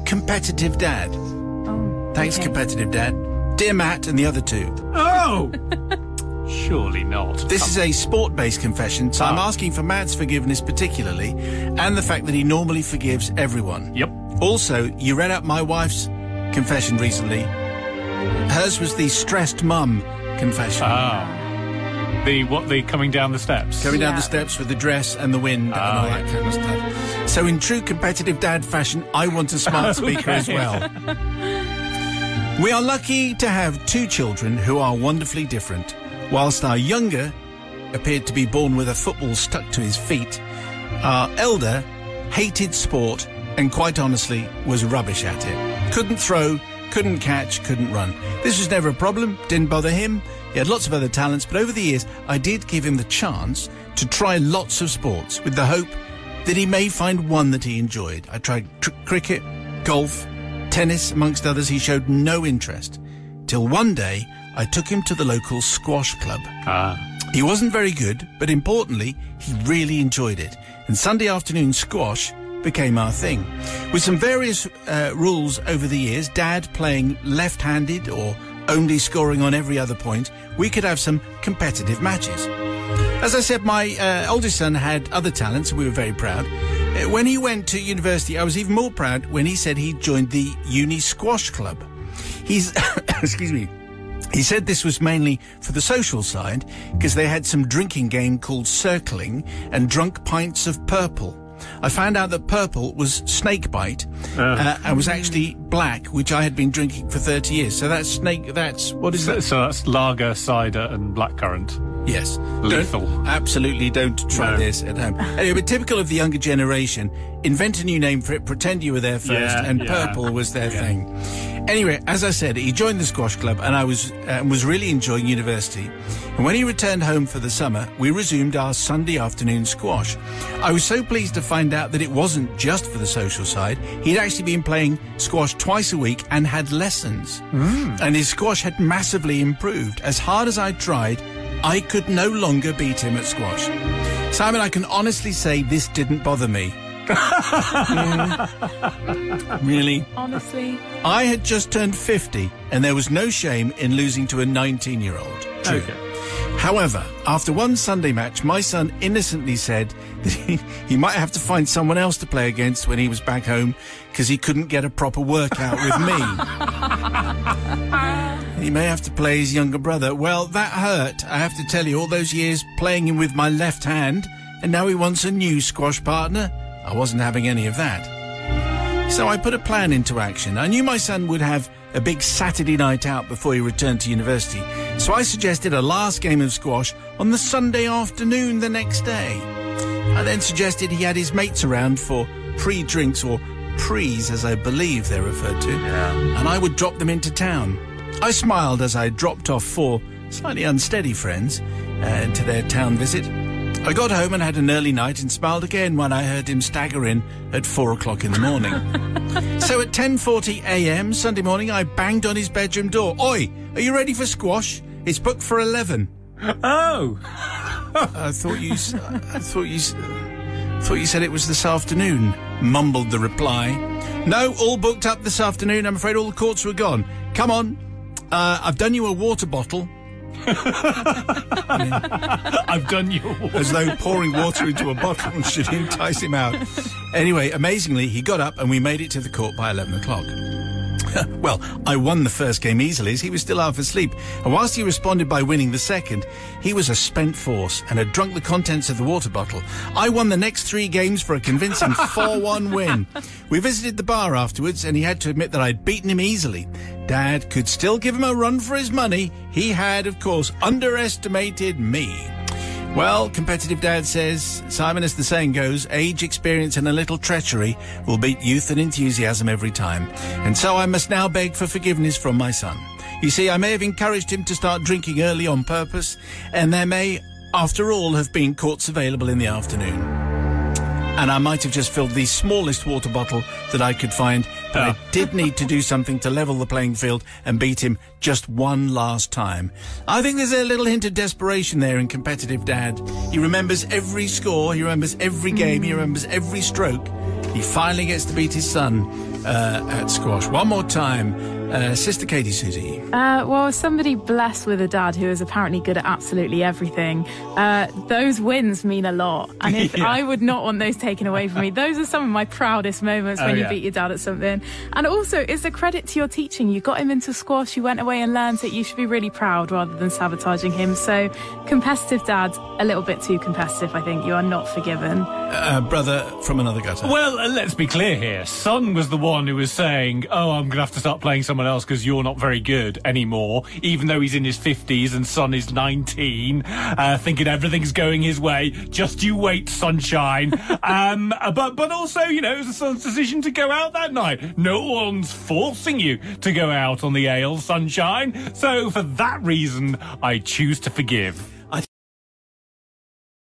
Competitive Dad. Oh, Thanks, okay. Competitive Dad. Dear Matt and the other two. Oh! Surely not. This is a sport-based confession, so I'm asking for Matt's forgiveness particularly, and the fact that he normally forgives everyone. Yep. Also, you read out my wife's confession recently. Hers was the stressed mum confession. The coming down the steps? Coming down the steps with the dress and the wind and all that kind of stuff. So in true Competitive Dad fashion, I want a smart speaker as well. We are lucky to have two children who are wonderfully different. Whilst our younger appeared to be born with a football stuck to his feet, our elder hated sport and quite honestly was rubbish at it. Couldn't throw, couldn't catch, couldn't run. This was never a problem, didn't bother him. He had lots of other talents, but over the years I did give him the chance to try lots of sports with the hope that he may find one that he enjoyed. I tried cricket, golf, tennis, amongst others. He showed no interest. Till one day I took him to the local squash club. He wasn't very good, but importantly, he really enjoyed it. And Sunday afternoon squash became our thing. With some various rules over the years, Dad playing left-handed or only scoring on every other point, we could have some competitive matches. As I said, my oldest son had other talents, and we were very proud. When he went to university, I was even more proud when he said he joined the uni squash club. He's, excuse me, he said this was mainly for the social side, because they had some drinking game called circling and drunk pints of purple. I found out that purple was snakebite and was actually black, which I had been drinking for 30 years. So what is that? So that's lager, cider and blackcurrant. Yes. Lethal. Absolutely don't try this at home. Anyway, but typical of the younger generation, invent a new name for it, pretend you were there first, and purple was their thing. Anyway, as I said, he joined the squash club and I was really enjoying university. And when he returned home for the summer, we resumed our Sunday afternoon squash. I was so pleased to find out that it wasn't just for the social side. He'd actually been playing squash twice a week and had lessons. And his squash had massively improved. As hard as I tried, I could no longer beat him at squash. Simon, I can honestly say this didn't bother me. Really? Honestly? I had just turned 50 and there was no shame in losing to a 19-year-old. True. Okay. However, after one Sunday match, my son innocently said that he might have to find someone else to play against when he was back home because he couldn't get a proper workout with me. He may have to play his younger brother. Well, that hurt, I have to tell you, all those years playing him with my left hand, and now he wants a new squash partner. I wasn't having any of that. So I put a plan into action. I knew my son would have a big Saturday night out before he returned to university, so I suggested a last game of squash on the Sunday afternoon the next day. I then suggested he had his mates around for pre-drinks, or prees as I believe they're referred to, and I would drop them into town. I smiled as I dropped off 4 slightly unsteady friends to their town visit. I got home and had an early night and smiled again when I heard him stagger in at 4 o'clock in the morning. So at 10:40 a.m. Sunday morning, I banged on his bedroom door. Oi, are you ready for squash? It's booked for 11. Oh! I thought you said it was this afternoon, mumbled the reply. No, all booked up this afternoon. I'm afraid all the courts were gone. Come on. I've done you a water bottle. I've done you a water. As though pouring water into a bottle should entice him out. Anyway, amazingly, he got up and we made it to the court by 11 o'clock. Well, I won the first game easily as he was still half asleep. And whilst he responded by winning the second, he was a spent force and had drunk the contents of the water bottle. I won the next 3 games for a convincing 4-1 win. We visited the bar afterwards and he had to admit that I'd beaten him easily. Dad could still give him a run for his money. He had, of course, underestimated me. Well, Competitive Dad says, Simon, as the saying goes, age, experience and a little treachery will beat youth and enthusiasm every time. And so I must now beg for forgiveness from my son. You see, I may have encouraged him to start drinking early on purpose, and there may, after all, have been courts available in the afternoon. And I might have just filled the smallest water bottle that I could find, but I did need to do something to level the playing field and beat him just one last time. I think there's a little hint of desperation there in Competitive Dad. He remembers every score, he remembers every game, he remembers every stroke. He finally gets to beat his son, at squash. One more time, Sister Katie Susie. Well, as somebody blessed with a dad who is apparently good at absolutely everything, those wins mean a lot. And if I would not want those taken away from me, those are some of my proudest moments when you beat your dad at something. And also, it's a credit to your teaching. You got him into squash, you went away and learned it. You should be really proud rather than sabotaging him. So, competitive dad, a little bit too competitive, I think. You are not forgiven. Brother from another gutter. Well, let's be clear here. Son was the one who was saying, oh, I'm going to have to start playing someone else because you're not very good anymore, even though he's in his 50s and Son is 19, thinking everything's going his way. Just you wait, sunshine. But also, you know, it was the Son's decision to go out that night. No one's forcing you to go out on the ale, sunshine. So for that reason, I choose to forgive.